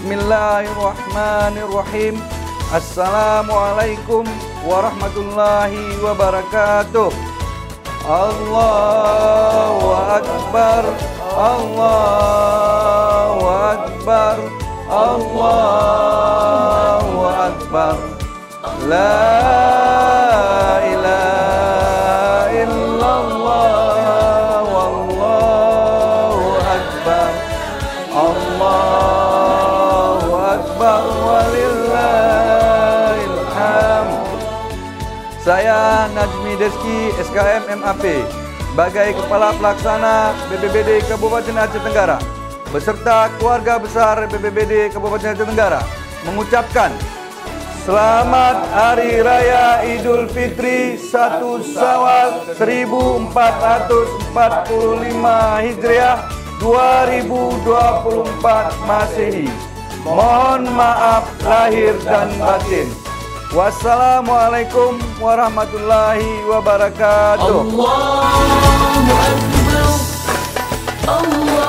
Bismillahirrahmanirrahim. Assalamualaikum warahmatullahi wabarakatuh. Allahu Akbar, Allahu Akbar, Allahu Akbar. La ilaha illallah, wallahu akbar. Allahu Akbar, walillahil hamd. Saya Najmi Deski, SKM MAP, sebagai Kepala Pelaksana BPBD Kabupaten Aceh Tenggara, beserta keluarga besar BPBD Kabupaten Aceh Tenggara, mengucapkan Selamat Hari Raya Idul Fitri 1 Syawal 1445 Hijriah 2024 Masehi. Mohon maaf lahir dan batin. Wassalamualaikum warahmatullahi wabarakatuh. Allahu Akbar, Allah